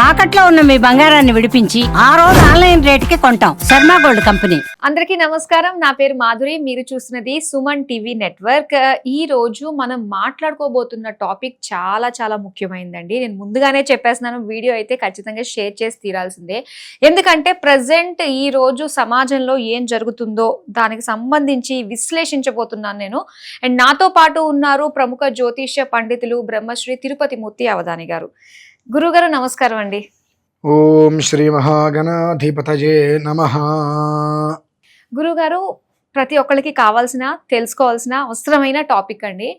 తాకట్లో ఉన్న మీ బంగారాన్ని విడిపించి ఆ రోజు ఆన్లైన్ రేటుకి కొంటాం. Sharma gold company. అందరికీ నమస్కారం. నా పేరు మాధురి. మీరు చూస్తున్నది సుమన్ టీవీ నెట్వర్క్. ఈ రోజు మనం మాట్లాడుకోబోతున్న టాపిక్ చాలా చాలా ముఖ్యమైనదండి. నేను ముందుగానే చెప్పేస్తున్నాను, వీడియో అయితే ఖచ్చితంగా షేర్ చేసి తీరాల్సిందే. ఎందుకంటే ప్రజెంట్ ఈ రోజు సమాజంలో ఏం జరుగుతుందో దానికి సంబంధించి విశ్లేషించబోతున్నాను నేను. అండ్ నాతో పాటు ఉన్నారు ప్రముఖ జ్యోతిష్య పండితులు బ్రహ్మశ్రీ తిరుపతి మూర్తి అవధాని గారు. గురుగారు నమస్కారం అండి. ఓం శ్రీ మహాగణాధిపతయే నమః. గురుగారు, ప్రతి ఒక్కరికి కావాల్సిన తెలుసుకోవాల్సిన అవసరమైన టాపిక్ అండి.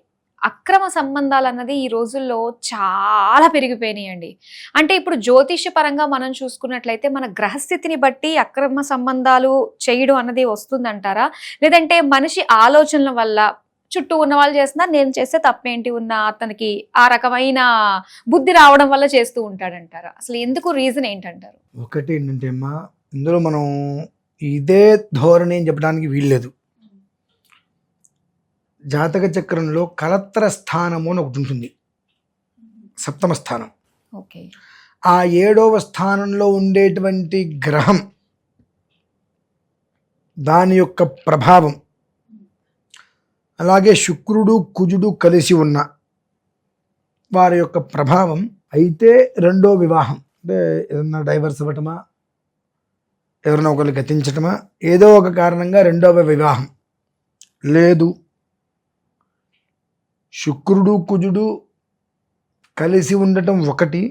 అక్రమ సంబంధాలు అన్నది ఈ రోజుల్లో చాలా పెరిగిపోయినాయండి. అంటే ఇప్పుడు జ్యోతిష్య పరంగా మనం చూసుకున్నట్లయితే మన గ్రహస్థితిని బట్టి అక్రమ సంబంధాలు చేయడం అన్నది వస్తుందంటారా, లేదంటే మనిషి ఆలోచనల వల్ల చుట్టూ ఉన్న వాళ్ళు చేస్తున్నారు, నేను చేస్తే తప్పేంటి ఉన్న అతనికి ఆ రకమైన బుద్ధి రావడం వల్ల చేస్తూ ఉంటాడంటారా? అసలు ఎందుకు రీజన్ ఏంటంటారు? ఒకటి ఏంటంటే అమ్మా, ఇందులో మనం ఇదే ధోరణి అని చెప్పడానికి వీల్లేదు. జాతక చక్రంలో కలత్ర స్థానము అని ఒకటి ఉంటుంది, సప్తమ స్థానం. ఓకే. ఆ 7వ స్థానంలో ఉండేటువంటి గ్రహం దాని యొక్క ప్రభావం, అలాగే శుక్రుడు కుజుడు కలిసి ఉన్న వారి యొక్క ప్రభావం అయితే రెండో వివాహం, అంటే ఏదన్నా డైవర్స్ అవ్వటమా, ఎవరైనా ఒకరు గతించటమా, ఏదో ఒక కారణంగా రెండవ వివాహం లేదు. శుక్రుడు కుజుడు కలిసి ఉండటం ఒకటి,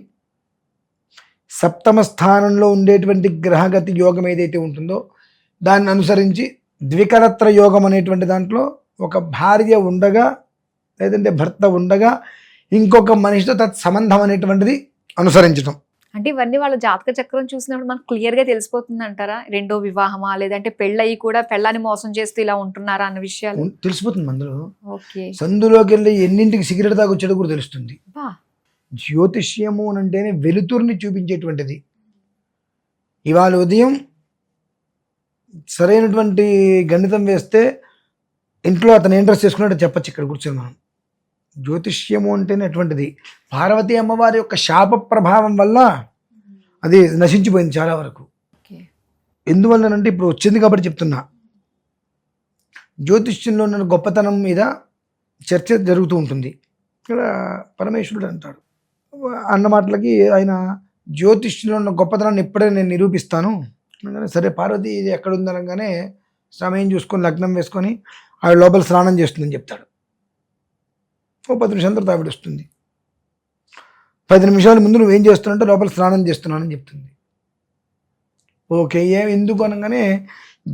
సప్తమ స్థానంలో ఉండేటువంటి గ్రహగతి యోగం ఏదైతే ఉంటుందో దాన్ని అనుసరించి ద్వికరత్ర యోగం అనేటువంటి దాంట్లో ఒక భార్య ఉండగా లేదంటే భర్త ఉండగా ఇంకొక మనిషితో సంబంధం అనేటువంటిది అనుసరించడం. అంటే ఇవన్నీ వాళ్ళ జాతక చక్రం చూసినప్పుడు మనకు క్లియర్ గా తెలిసిపోతుంది అంటారా? రెండో వివాహమా, లేదంటే పెళ్ళయి కూడా పెళ్ళాన్ని మోసం చేస్తూ ఇలా ఉంటున్నారా అన్న విషయాలు తెలిసిపోతుంది. అందులో ఓకే, సందులోకి వెళ్ళి ఎన్నింటికి సిగరెట్ తాగి వచ్చాడో కూడా తెలుస్తుంది. జ్యోతిష్యము అని అంటేనే వెలుతురుని చూపించేటువంటిది. ఇవాళ ఉదయం సరైనటువంటి గణితం వేస్తే ఇంట్లో అతను ఏం డ్రెస్ చేసుకున్నట్టు చెప్పచ్చు. ఇక్కడ కూర్చొని మనం జ్యోతిష్యము అంటేనే అటువంటిది. పార్వతీ అమ్మవారి యొక్క శాప ప్రభావం వల్ల అది నశించిపోయింది చాలా వరకు. ఎందువల్లనంటే ఇప్పుడు వచ్చింది కాబట్టి చెప్తున్నా. జ్యోతిష్యంలో ఉన్న గొప్పతనం మీద చర్చ జరుగుతూ ఉంటుంది. ఇక్కడ పరమేశ్వరుడు అంటాడు అన్న మాటలకి, ఆయన జ్యోతిష్యంలో ఉన్న గొప్పతనాన్ని ఇప్పుడే నేను నిరూపిస్తాను. సరే పార్వతీ ఇది ఎక్కడుందనగానే సమయం చూసుకొని లగ్నం వేసుకొని ఆవిడ లోపల స్నానం చేస్తుందని చెప్తాడు. ఓ 10 నిమిషాల తర్వాత ఆవిడ వస్తుంది. 10 నిమిషాల ముందు నువ్వేం చేస్తున్నావంటే లోపల స్నానం చేస్తున్నానని చెప్తుంది. ఓకే, ఎందుకు అనగానే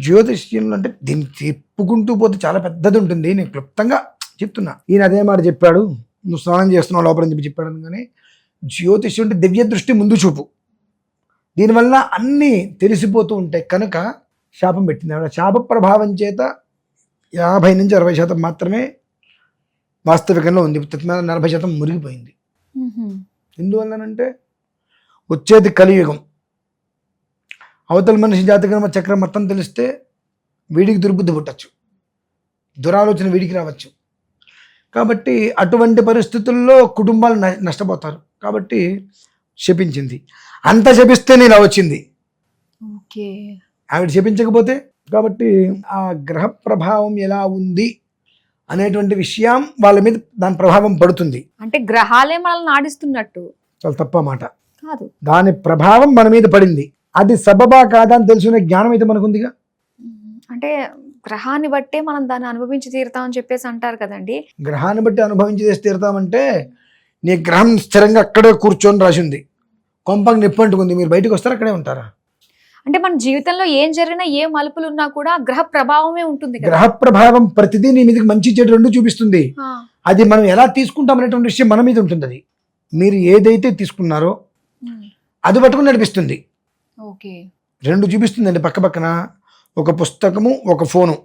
జ్యోతిష్యంలో అంటే దీన్ని చెప్పుకుంటూ పోతే చాలా పెద్దది ఉంటుంది. నేను క్లుప్తంగా చెప్తున్నా. ఈయన అదే మాట చెప్పాడు, నువ్వు స్నానం చేస్తున్నావు లోపల అని చెప్పాడు. అనగానే జ్యోతిష్యం అంటే దివ్య దృష్టి, ముందు చూపు. దీనివల్ల అన్నీ తెలిసిపోతూ ఉంటాయి కనుక శాపం పెట్టింది. ఆవిడ శాప ప్రభావం చేత 50 నుంచి 60% మాత్రమే వాస్తవికంలో ఉంది. 40% మురిగిపోయింది. ఎందువల్లనంటే వచ్చేది కలియుగం. అవతల మనిషి జాతకం చక్రం మొత్తం తెలిస్తే వీడికి దుర్బుద్ధి పుట్టచ్చు, దురాలోచన వీడికి రావచ్చు. కాబట్టి అటువంటి పరిస్థితుల్లో కుటుంబాలు నష్టపోతారు. కాబట్టి శపించింది. అంత శపిస్తే ఇలా వచ్చింది. ఓకే, ఆవిడ శపించకపోతే. కాబట్టి ఆ గ్రహ ప్రభావం ఎలా ఉంది అనేటువంటి విషయం వాళ్ళ మీద దాని ప్రభావం పడుతుంది. అంటే గ్రహాలే మనల్ని నాడిస్తున్నట్టు చాలా తప్ప మాట కాదు, దాని ప్రభావం మన మీద పడింది. అది సబబా కాదా అని తెలుసుకునే జ్ఞానం అయితే మనకుందిగా. అంటే గ్రహాన్ని బట్టే మనం దాన్ని అనుభవించి తీరుతామని చెప్పేసి అంటారు కదండి. గ్రహాన్ని బట్టి అనుభవించి చేసి తీరుతామంటే నీ గ్రహం స్థిరంగా అక్కడే కూర్చొని రాసింది, కొంపకి నిప్పంటుకుంది, మీరు బయటకు వస్తారా అక్కడే ఉంటారా? అంటే మన జీవితంలో ఏం జరిగినా, ఏ మలుపులు ఉన్నా కూడా గ్రహ ప్రభావమే ఉంటుంది. గ్రహ ప్రభావం ప్రతిదీ నీ మీదకి మంచి చెడు రెండు చూపిస్తుంది. అది మనం ఎలా తీసుకుంటాం అనేటువంటి విషయం మన మీద ఉంటుంది. అది మీరు ఏదైతే తీసుకున్నారో అది పట్టుకుని నడిపిస్తుంది. ఓకే, రెండు చూపిస్తుందండి పక్క పక్కన. ఒక పుస్తకము, ఒక ఫోను.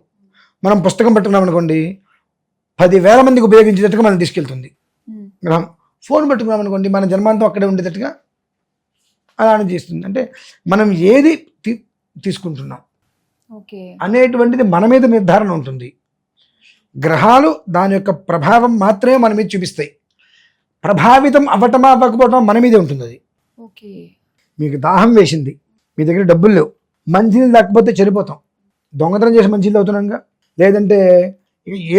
మనం పుస్తకం పట్టుకున్నాం అనుకోండి, 10,000 మందికి ఉపయోగించేటట్టుగా మనం తీసుకెళ్తుంది గ్రహం. ఫోన్ పట్టుకున్నాం అనుకోండి, మన జన్మాంతం అక్కడే ఉండేటట్టుగా అలా చేస్తుంది. అంటే మనం ఏది తీసుకుంటున్నాం అనేటువంటిది మన మీద నిర్ధారణ ఉంటుంది. గ్రహాలు దాని యొక్క ప్రభావం మాత్రమే మన మీద చూపిస్తాయి. ప్రభావితం అవ్వటమా అవ్వకపోవటమా మన మీదే ఉంటుంది. అది మీకు దాహం వేసింది, మీ దగ్గర డబ్బులు లేవు, మంచినీళ్ళు తాకపోతే చనిపోతాం. దొంగతనం చేసి మంచినీళ్ళు తాగుతున్నాంగా, లేదంటే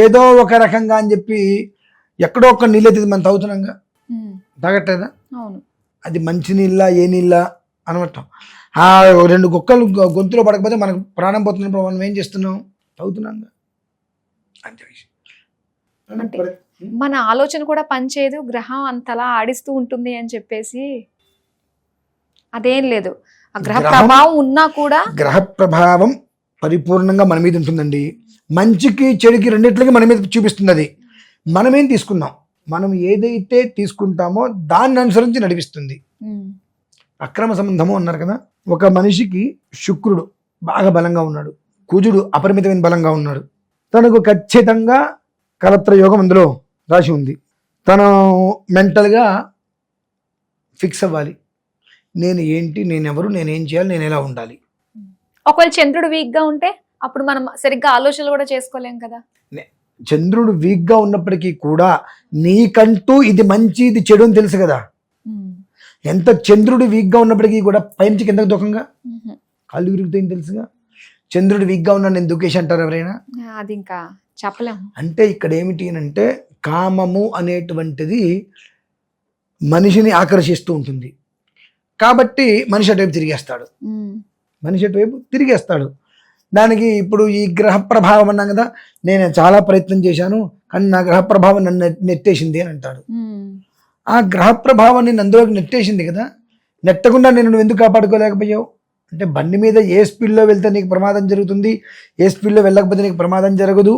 ఏదో ఒక రకంగా అని చెప్పి ఎక్కడో ఒక నీళ్ళు అయితే మనం తాగుతున్నాంగా, తాగట్లేదా? అవును. అది మంచినీళ్ళ ఏ నీళ్ళ అనవటం. ఆ 2 గుక్కలు గొంతులో పడకపోతే మనకు ప్రాణం పోతున్నప్పుడు మనం ఏం చేస్తున్నాం? తాగుతున్నాంగా. అంతే విషయం. అంటే మన ఆలోచన కూడా పనిచేయదు, గ్రహం అంతలా ఆడిస్తూ ఉంటుంది అని చెప్పేసి అదేం లేదు. ఆ గ్రహ ప్రభావం ఉన్నా కూడా గ్రహ ప్రభావం పరిపూర్ణంగా మన మీద ఉంటుందండి. మంచికి చెడుకి రెండిట్లకి మన మీద చూపిస్తుంది. అది మనమేం తీసుకున్నాం, మనం ఏదైతే తీసుకుంటామో దాన్ని అనుసరించి నడిపిస్తుంది. అక్రమ సంబంధము అన్నారు కదా, ఒక మనిషికి శుక్రుడు బాగా బలంగా ఉన్నాడు, కుజుడు అపరిమితమైన బలంగా ఉన్నాడు, తనకు ఖచ్చితంగా కలత్ర యోగం అందులో రాసి ఉంది. తను మెంటల్గా ఫిక్స్ అవ్వాలి, నేను ఏంటి, నేనెవరు, నేనేం చేయాలి, నేను ఎలా ఉండాలి. ఒకవేళ చంద్రుడు వీక్ గా ఉంటే అప్పుడు మనం సరిగ్గా ఆలోచనలు కూడా చేసుకోలేం కదా. చంద్రుడు వీక్గా ఉన్నప్పటికీ కూడా నీకంటూ ఇది మంచి ఇది చెడు అని తెలుసు కదా. ఎంత చంద్రుడు వీక్గా ఉన్నప్పటికీ కూడా పైనుంచి కిందకు దూకంగా కాళ్ళు విరుగుతాయని తెలుసుగా. చంద్రుడు వీక్గా ఉన్నాడు నేను దుఃఖేసి అంటారు ఎవరైనా? అది ఇంకా చెప్పలేము. అంటే ఇక్కడ ఏమిటి అంటే కామము అనేటువంటిది మనిషిని ఆకర్షిస్తూ ఉంటుంది కాబట్టి మనిషి అటువైపు తిరిగేస్తాడు, మనిషి అటువైపు తిరిగేస్తాడు. దానికి ఇప్పుడు ఈ గ్రహ ప్రభావం అన్నాం కదా, నేను చాలా ప్రయత్నం చేశాను కానీ నా గ్రహ ప్రభావం నన్ను నెట్టేసింది అని అంటాడు. ఆ గ్రహ ప్రభావం నేను అందులోకి నెట్టేసింది కదా, నెట్టకుండా నువ్వు ఎందుకు కాపాడుకోలేకపోయావు అంటే బండి మీద ఏ స్పీడ్లో వెళ్తే నీకు ప్రమాదం జరుగుతుంది, ఏ స్పీడ్లో వెళ్ళకపోతే నీకు ప్రమాదం జరగదు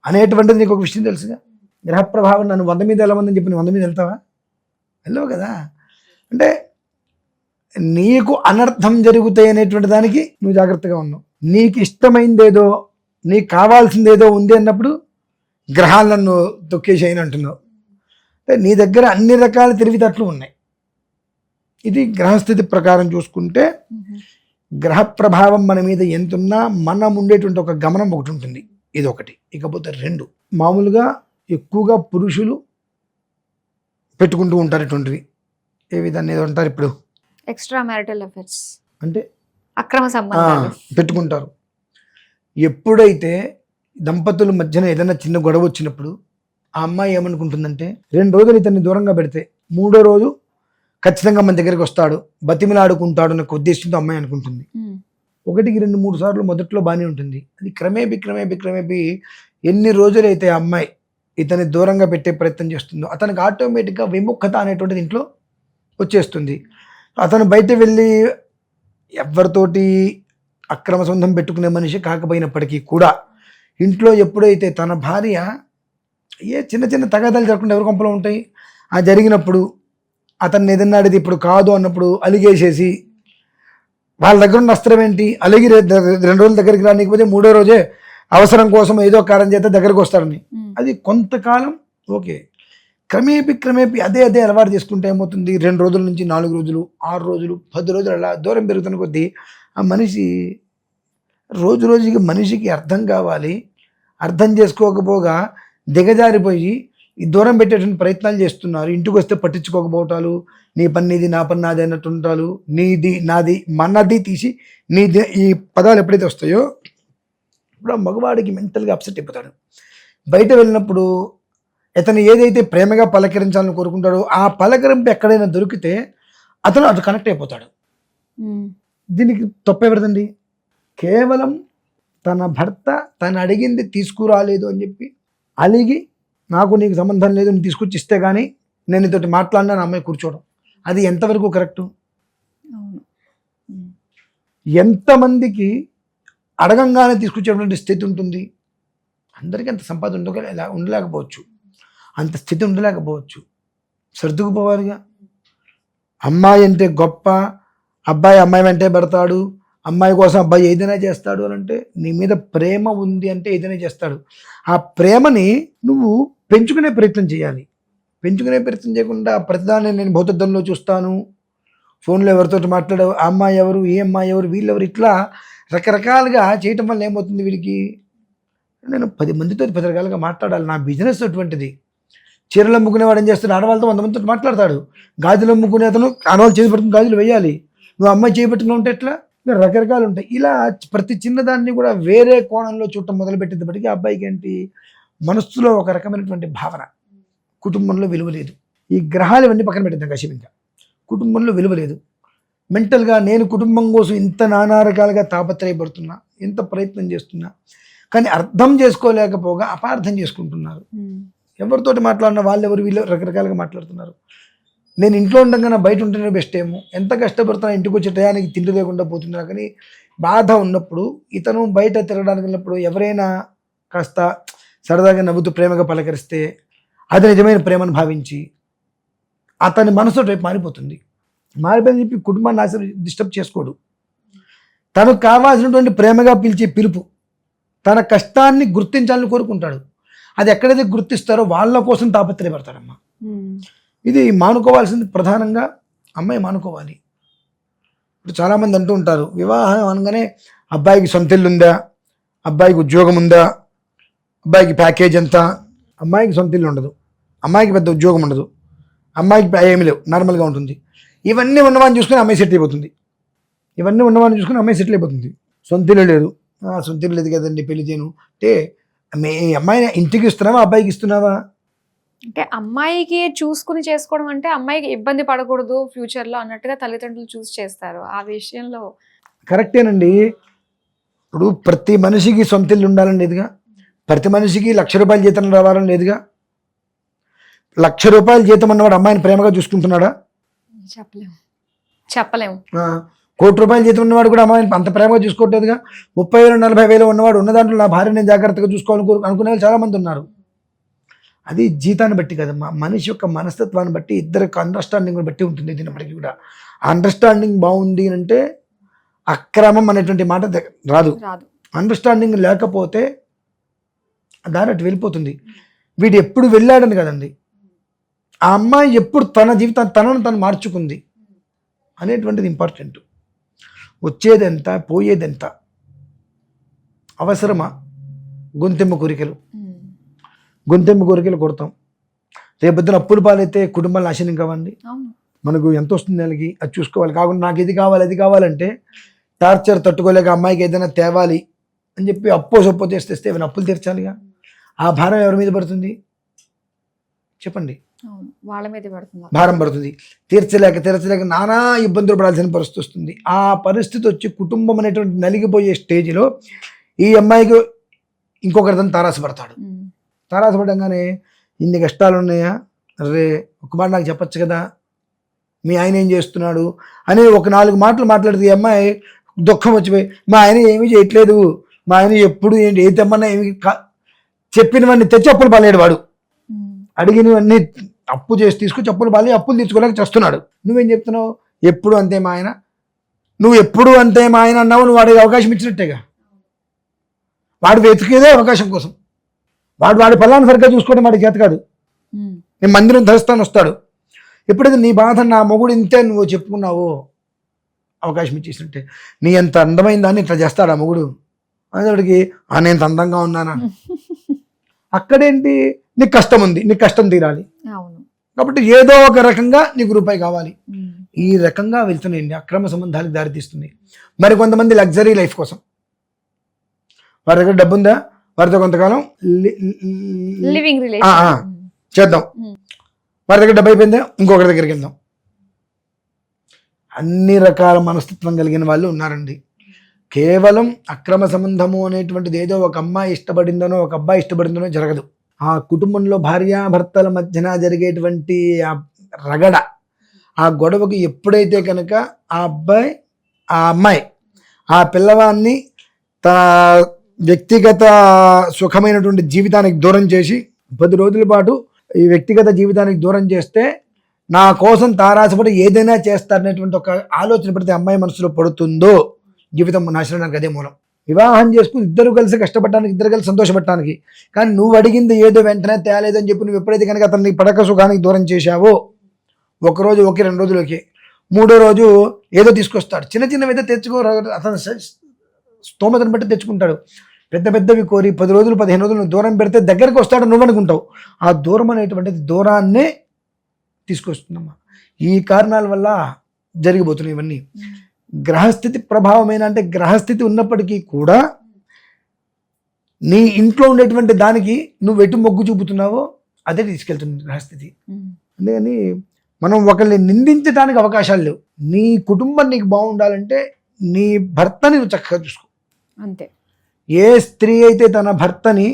అనేటువంటిది నీకు ఒక విషయం తెలుసుగా. గ్రహ ప్రభావం నన్ను 100 మీద వెళ్ళమని చెప్పి నువ్వు 100 మీద వెళ్తావా? వెళ్ళవు కదా. అంటే నీకు అనర్థం జరుగుతాయి అనేటువంటి దానికి నువ్వు జాగ్రత్తగా ఉన్నావు. నీకు ఇష్టమైందేదో, నీకు కావాల్సిందేదో ఉంది అన్నప్పుడు గ్రహాలను తొక్కేసేయని అంటున్నావు. అంటే నీ దగ్గర అన్ని రకాల తెలివితేటలు ఉన్నాయి. ఇది గ్రహస్థితి ప్రకారం చూసుకుంటే గ్రహ ప్రభావం మన మీద ఎంతున్నా మనం ఉండేటువంటి ఒక గమనం ఒకటి ఉంటుంది, ఇది ఒకటి. ఇకపోతే 2, మామూలుగా ఎక్కువగా పురుషులు పెట్టుకుంటూ ఉంటారు ఇటువంటివి. ఏ విధాన్ని ఏదో అంటారు ఇప్పుడు, ఎక్స్ట్రా మ్యారిటల్ అఫైర్స్ అంటే అక్రమ సంబంధాలు పెట్టుకుంటారు. ఎప్పుడైతే దంపతుల మధ్యన ఏదైనా చిన్న గొడవ వచ్చినప్పుడు ఆ అమ్మాయి ఏమనుకుంటుందంటే 2 రోజులు ఇతన్ని దూరంగా పెడితే 3వ రోజు ఖచ్చితంగా మన దగ్గరికి వస్తాడు, బతిమిలాడుకుంటాడు అన్న ఉద్దేశంతో అమ్మాయి అనుకుంటుంది. 1కి 2, 3 సార్లు మొదట్లో బాగానే ఉంటుంది. అది క్రమేపీ ఎన్ని రోజులైతే ఆ అమ్మాయి ఇతన్ని దూరంగా పెట్టే ప్రయత్నం చేస్తుందో అతనికి ఆటోమేటిక్గా విముఖత అనేటువంటిది ఇంట్లో వచ్చేస్తుంది. అతను బయట వెళ్ళి ఎవరితోటి అక్రమ సంబంధం పెట్టుకునే మనిషి కాకపోయినప్పటికీ కూడా ఇంట్లో ఎప్పుడైతే తన భార్య ఏ చిన్న చిన్న తగాదాలు జరగకుండా ఎవరి కొంపలో ఉంటాయి, ఆ జరిగినప్పుడు అతన్ని ఏదన్నా అడిగి ఇప్పుడు కాదు అన్నప్పుడు అలిగేసేసి వాళ్ళ దగ్గర ఉన్న అస్త్రం ఏంటి, అలిగి 2 రోజుల దగ్గరికి రానికపోతే 3వ రోజే అవసరం కోసం ఏదో కారణం చేస్తే దగ్గరకు వస్తారని. అది కొంతకాలం ఓకే, క్రమేపీ అదే అలవాటు చేసుకుంటే ఏమవుతుంది, 2 రోజుల నుంచి 4 రోజులు, 6 రోజులు, 10 రోజులు అలా దూరం పెరుగుతున్న కొద్దీ ఆ మనిషి రోజుకి మనిషికి అర్థం కావాలి, అర్థం చేసుకోకపోగా దిగజారిపోయి ఈ దూరం పెట్టేటువంటి ప్రయత్నాలు చేస్తున్నారు. ఇంటికి వస్తే పట్టించుకోకపోవటాలు, నీ పని నీది నా పని నాది అన్నట్టు ఉంటాలు, నీది నాది మనది తీసి నీది ఈ పదాలు ఎప్పుడైతే వస్తాయో ఇప్పుడు ఆ మగవాడికి మెంటల్గా అప్సెట్ అయిపోతాడు. బయట వెళ్ళినప్పుడు అతను ఏదైతే ప్రేమగా పలకరించాలని కోరుకుంటాడో ఆ పలకరింపు ఎక్కడైనా దొరికితే అతను అటు కనెక్ట్ అయిపోతాడు. దీనికి తప్పెవరిదండి? కేవలం తన భర్త తను అడిగింది తీసుకురాలేదు అని చెప్పి అలిగి నాకు నీకు సంబంధం లేదు, నేను తీసుకొచ్చి ఇస్తే కానీ నేను ఇతోటి మాట్లాడినా నా అమ్మాయి కూర్చోవడం, అది ఎంతవరకు కరెక్టు? ఎంతమందికి అడగంగానే తీసుకొచ్చేటువంటి స్థితి ఉంటుంది? అందరికీ అంత సంపాదన ఉండలేకపోవచ్చు, అంత స్థితి ఉండలేకపోవచ్చు, సర్దుకుపోవాలిగా. అమ్మాయి అంటే గొప్ప, అబ్బాయి అమ్మాయి వెంటే పెడతాడు, అమ్మాయి కోసం అబ్బాయి ఏదైనా చేస్తాడు అని అంటే నీ మీద ప్రేమ ఉంది అంటే ఏదైనా చేస్తాడు. ఆ ప్రేమని నువ్వు పెంచుకునే ప్రయత్నం చేయాలి. పెంచుకునే ప్రయత్నం చేయకుండా ప్రతిదాన్ని నేను భౌతద్దంలో చూస్తాను, ఫోన్లో ఎవరితో మాట్లాడావు, ఆ అమ్మాయి ఎవరు, ఈ అమ్మాయి ఎవరు, వీళ్ళెవరు, ఇట్లా రకరకాలుగా చేయటం వల్ల ఏమవుతుంది వీడికి, నేను 10 మందితో 10 రకాలుగా మాట్లాడాలి, నా బిజినెస్ అటువంటిది. చీరలు అమ్ముకునేవాడు ఏం చేస్తాడు, ఆడవాళ్ళతో 100 మందితో మాట్లాడతాడు. గాజులు అమ్ముకునే అతను ఆడవాళ్ళు చేసి పడుతుంది గాజులు వేయాలి, నువ్వు అమ్మాయి చేపట్టుకుని ఉంటే ఎట్లా, ఇలా రకరకాలు ఉంటాయి. ఇలా ప్రతి చిన్నదాన్ని కూడా వేరే కోణంలో చూడటం మొదలుపెట్టేటప్పటికీ ఆ అబ్బాయికి ఏంటి, మనస్సులో ఒక రకమైనటువంటి భావన, కుటుంబంలో విలువ లేదు. ఈ గ్రహాలు ఇవన్నీ పక్కన పెట్టిద్దాం కాసేపు. ఇంకా కుటుంబంలో విలువ లేదు. మెంటల్గా నేను కుటుంబం కోసం ఇంత నానా రకాలుగా తాపత్రయపడుతున్నా, ఎంత ప్రయత్నం చేస్తున్నా, కానీ అర్థం చేసుకోలేకపోగా అపార్థం చేసుకుంటున్నారు. ఎవరితోటి మాట్లాడినా వాళ్ళెవరు వీళ్ళు రకరకాలుగా మాట్లాడుతున్నారు. నేను ఇంట్లో ఉండగానే బయట ఉంటేనే బెస్ట్ ఏమో, ఎంత కష్టపడుతున్నా ఇంటికి వచ్చే టయానికి తిండి లేకుండా పోతున్నా, కానీ బాధ ఉన్నప్పుడు ఇతను బయట తిరగడానికి వెళ్ళినప్పుడు ఎవరైనా కాస్త సరదాగా నవ్వుతూ ప్రేమగా పలకరిస్తే అది నిజమైన ప్రేమను భావించి అతని మనసు రేపు మారిపోతుంది. మారిపోయిందని చెప్పి కుటుంబాన్ని ఆశ డిస్టర్బ్ చేసుకోడు. తనకు కావాల్సినటువంటి ప్రేమగా పిలిచే పిలుపు, తన కష్టాన్ని గుర్తించాలని కోరుకుంటాడు. అది ఎక్కడైతే గుర్తిస్తారో వాళ్ళ కోసం తాపత్రయపడతాడమ్మా. ఇది మానుకోవాల్సింది ప్రధానంగా అమ్మాయి మానుకోవాలి. ఇప్పుడు చాలామంది అంటూ ఉంటారు, వివాహం అనగానే అబ్బాయికి సొంత ఇల్లు ఉందా, అబ్బాయికి ఉద్యోగం ఉందా, అబ్బాయికి ప్యాకేజ్ ఎంత. అమ్మాయికి సొంత ఇల్లు ఉండదు, అమ్మాయికి పెద్ద ఉద్యోగం ఉండదు, అమ్మాయికి ఏమీ లేవు, నార్మల్గా ఉంటుంది. ఇవన్నీ ఉన్నవాడిని చూసుకొని అమ్మాయి సెటిల్ అయిపోతుంది. ఇవన్నీ ఉన్నవాడిని చూసుకొని అమ్మాయి సెటిల్ అయిపోతుంది. సొంత ఇల్లు లేదు, సొంత ఇల్లు లేదు కదండి పెళ్లి చేయను అంటే, మీ అమ్మాయిని ఇంటికి ఇస్తున్నావా అబ్బాయికి ఇస్తున్నావా? అంటే అమ్మాయికి చూసుకుని చేసుకోవడం అంటే అమ్మాయికి ఇబ్బంది పడకూడదు ఫ్యూచర్లో అన్నట్టుగా తల్లిదండ్రులు చూస్ చేస్తారు. ఆ విషయంలో కరెక్టేనండి. ఇప్పుడు ప్రతి మనిషికి సొంత ఇల్లు ఉండాలని లేదుగా, ప్రతి మనిషికి 1,00,000 రూపాయల జీతం రావాలని లేదుగా. 1,00,000 రూపాయల జీతం అన్నవాడు అమ్మాయిని ప్రేమగా చూసుకుంటున్నాడా? చెప్పలేము. 1,00,00,000 రూపాయల జీతం ఉన్నవాడు కూడా అమ్మాయిని అంత ప్రేమగా చూసుకోవట్లేదుగా. 30,000 40,000 ఉన్నవాడు ఉన్న దాంట్లో నా భార్య నేను జాగ్రత్తగా చూసుకోవాలని అనుకునే వాళ్ళు చాలామంది ఉన్నారు. అది జీతాన్ని బట్టి కదమ్మా, మనిషి యొక్క మనస్తత్వాన్ని బట్టి, ఇద్దరికి అండర్స్టాండింగ్ బట్టి ఉంటుంది. దీనిప్పటికీ కూడా అండర్స్టాండింగ్ బాగుంది అంటే అక్రమం అనేటువంటి మాట రాదు. అండర్స్టాండింగ్ లేకపోతే దాని అటు వెళ్ళిపోతుంది. వీడు ఎప్పుడు వెళ్ళాడని కదండి, ఆ అమ్మాయి ఎప్పుడు తన జీవితాన్ని తనను తను మార్చుకుంది అనేటువంటిది ఇంపార్టెంట్. వచ్చేదెంత పోయేదెంత, అవసరమా? గొంతెమ్మ కోరికలు కొడతాం. రేపొద్దున అప్పులు పాలైతే కుటుంబాలు నాశనం కావండి. మనకు ఎంత వస్తుంది నెలకి అది చూసుకోవాలి. కాకుండా నాకు ఇది కావాలి అది కావాలంటే టార్చర్ తట్టుకోలేక అమ్మాయికి ఏదైనా తేవాలి అని చెప్పి అప్పో సొప్పో తెస్తే ఏమైనా అప్పులు తీర్చాలిగా. ఆ భారం ఎవరి మీద పడుతుంది చెప్పండి? వాళ్ళ మీద భారం పడుతుంది. తీర్చలేక నానా ఇబ్బందులు పడాల్సిన పరిస్థితి వస్తుంది. ఆ పరిస్థితి వచ్చి కుటుంబం అనేటువంటి నలిగిపోయే స్టేజ్లో ఈ అమ్మాయికి ఇంకొకరితో తారాసపడతాడు. తారాసపడంగానే ఇన్ని కష్టాలు ఉన్నాయా, రే ఒక మాట నాకు చెప్పచ్చు కదా, మీ ఆయన ఏం చేస్తున్నాడు అని ఒక 4 మాటలు మాట్లాడితే ఈ అమ్మాయి దుఃఖం వచ్చిపోయి, మా ఆయన ఏమీ చేయట్లేదు, మా ఆయన ఎప్పుడు ఏంటి ఏ తెమ్మన్నా ఏమి చెప్పినవన్నీ తెచ్చి అప్పులు పాలేడు. వాడు అడిగినవన్నీ అప్పు చేసి తీసుకొచ్చి అప్పులు పాలి అప్పులు తీర్చుకోలేక చేస్తున్నాడు. నువ్వేం చెప్తున్నావు? ఎప్పుడు అంతే మా ఆయన, నువ్వు ఎప్పుడు అంతే మా ఆయన అన్నావు. నువ్వు వాడికి అవకాశం ఇచ్చినట్టేగా. వాడు వెతికేదే అవకాశం కోసం. వాడి పల్లాన్ని సరిగ్గా చూసుకోవడం వాడికి చేత కాదు. నేను మందిరం ధరిస్తాను వస్తాడు. ఎప్పుడైతే నీ బాధ నా మొగుడు ఇంతే నువ్వు చెప్పుకున్నావో అవకాశం ఇచ్చేసినట్టే. నీ ఎంత అందమైన దాన్ని ఇట్లా చేస్తాడు ఆ మొగుడు అనేవాడికి, నేను ఎంత అందంగా ఉన్నానా. అక్కడేంటి, నీకు కష్టం ఉంది, నీకు కష్టం తీరాలి కాబట్టి ఏదో ఒక రకంగా నీకు రూపాయి కావాలి. ఈ రకంగా వెళ్తున్నాయండి అక్రమ సంబంధాలకు దారితీస్తుంది. మరి కొంతమంది లగ్జరీ లైఫ్ కోసం, వారి దగ్గర డబ్బు ఉందా, వారితో కొంతకాలం లివింగ్ చేద్దాం, వారి దగ్గర డబ్బు అయిపోయిందా ఇంకొకరి దగ్గరికి వెళ్దాం. అన్ని రకాల మనస్తత్వం కలిగిన వాళ్ళు ఉన్నారండి. కేవలం అక్రమ సంబంధము అనేటువంటిది ఏదో ఒక అమ్మాయి ఇష్టపడిందనో ఒక అబ్బాయి ఇష్టపడిందనో జరగదు. ఆ కుటుంబంలో భార్యాభర్తల మధ్యన జరిగేటువంటి ఆ రగడ, ఆ గొడవకి ఎప్పుడైతే కనుక ఆ అబ్బాయి ఆ అమ్మాయి ఆ పిల్లవాన్ని తన వ్యక్తిగత సుఖమైనటువంటి జీవితానికి దూరం చేసి 10 రోజుల పాటు ఈ వ్యక్తిగత జీవితానికి దూరం చేస్తే నా కోసం తారాసపడి ఏదైనా చేస్తారనేటువంటి ఒక ఆలోచన పడితే అమ్మాయి మనసులో పడుతుందో జీవితం నాశనానికి అదే మూలం. వివాహం చేసుకుని ఇద్దరు కలిసి కష్టపడడానికి, ఇద్దరు కలిసి సంతోషపడటానికి. కానీ నువ్వు అడిగింది ఏదో వెంటనే తేలేదని చెప్పి నువ్వు ఎప్పుడైతే కనుక అతన్ని పడక సుఖానికి దూరం చేశావో, ఒకరోజు ఓకే, 2 రోజులు ఓకే, 3వ రోజు ఏదో తీసుకొస్తాడు. చిన్నవి అయితే తెచ్చుకో, అతను స్తోమతను బట్టి తెచ్చుకుంటాడు. పెద్దవి కోరి 10 రోజులు 15 రోజులు నువ్వు దూరం పెడితే దగ్గరికి వస్తాడు నువ్వు అనుకుంటావు. ఆ దూరం అనేటువంటిది దూరాన్నే తీసుకొస్తుందమ్మా. ఈ కారణాల వల్ల జరిగిపోతున్నాయి ఇవన్నీ. గ్రహస్థితి ప్రభావమైన, అంటే గ్రహస్థితి ఉన్నప్పటికీ కూడా నీ ఇంట్లో ఉండేటువంటి దానికి నువ్వు ఎటు మొగ్గు చూపుతున్నావో అదే తీసుకెళ్తుంది గ్రహస్థితి. అందుకని మనం ఒకరిని నిందించడానికి అవకాశాలు లేవు. నీ కుటుంబం నీకు బాగుండాలంటే నీ భర్తని నువ్వు చక్కగా చూసుకో. అంతే. ఏ స్త్రీ అయితే తన భర్తని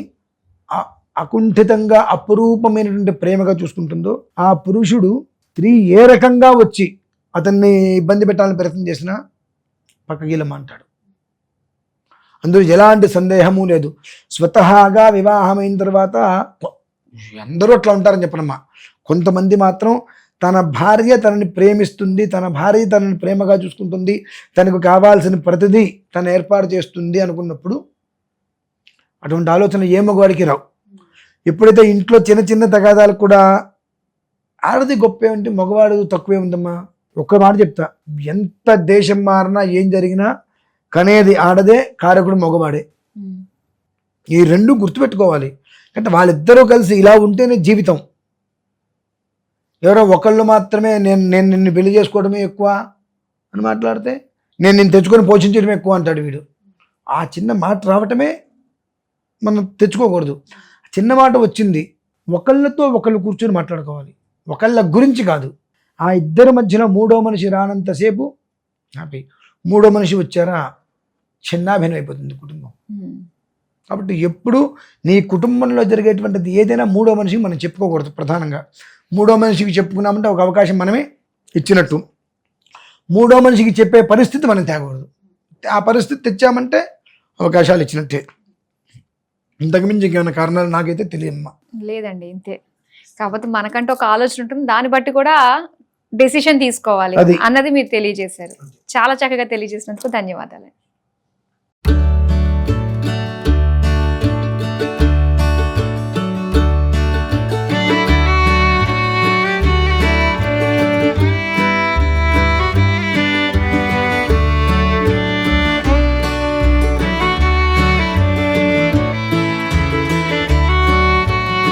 అకుంఠితంగా అపురూపమైనటువంటి ప్రేమగా చూసుకుంటుందో ఆ పురుషుడు స్త్రీ ఏ రకంగా వచ్చి అతన్ని ఇబ్బంది పెట్టాలని ప్రయత్నం చేసినా పక్కగీలమంటాడు. అందులో ఎలాంటి సందేహము లేదు. స్వతహాగా వివాహమైన తర్వాత అందరూ అట్లా ఉంటారని చెప్పనమ్మా. కొంతమంది మాత్రం తన భార్య తనని ప్రేమిస్తుంది, తన భార్య తనని ప్రేమగా చూసుకుంటుంది, తనకు కావాల్సిన ప్రతిదీ తను ఏర్పాటు చేస్తుంది అనుకున్నప్పుడు అటువంటి ఆలోచన ఏ మగవాడికి రావు. ఎప్పుడైతే ఇంట్లో చిన్న చిన్న తగాదాలు కూడా ఆడది గొప్పే ఉంటే మగవాడు తక్కువే ఉందమ్మా. ఒక్క మాట చెప్తా, ఎంత దేశం మారినా ఏం జరిగినా కనేది ఆడదే, కారకుడు మగవాడే. ఈ రెండు గుర్తుపెట్టుకోవాలి. అంటే వాళ్ళిద్దరూ కలిసి ఇలా ఉంటేనే జీవితం. ఎవరో ఒకళ్ళు మాత్రమే నేను నిన్ను పెళ్లి చేసుకోవడమే ఎక్కువ అని మాట్లాడితే నేను నిన్ను తెచ్చుకొని పోషించడమే ఎక్కువ అంటాడు వీడు. ఆ చిన్న మాట రావటమే మనం తెచ్చుకోకూడదు. చిన్న మాట వచ్చింది, ఒకళ్ళతో ఒకళ్ళు కూర్చొని మాట్లాడుకోవాలి, ఒకళ్ళ గురించి కాదు. ఆ ఇద్దరి మధ్యలో మూడో మనిషి రానంతసేపు హ్యాపీ. మూడో మనిషి వచ్చారా చిన్నాభిన్నం అయిపోతుంది కుటుంబం. కాబట్టి ఎప్పుడు నీ కుటుంబంలో జరిగేటువంటిది ఏదైనా మూడో మనిషికి మనం చెప్పుకోకూడదు. ప్రధానంగా మూడో మనిషికి చెప్పుకున్నామంటే ఒక అవకాశం మనమే ఇచ్చినట్టు. మూడో మనిషికి చెప్పే పరిస్థితి మనం తేకూడదు. ఆ పరిస్థితి తెచ్చామంటే అవకాశాలు ఇచ్చినట్టే. ఇంతకుమించి ఇంకేమైనా కారణాలు నాకైతే తెలియమ్మా. లేదండి, ఇంతే. కాకపోతే మనకంటూ ఒక ఆలోచన ఉంటుంది, దాన్ని బట్టి కూడా డెసిషన్ తీసుకోవాలి అన్నది మీరు తెలియజేశారు. చాలా చక్కగా తెలియజేసినందుకు ధన్యవాదాలు.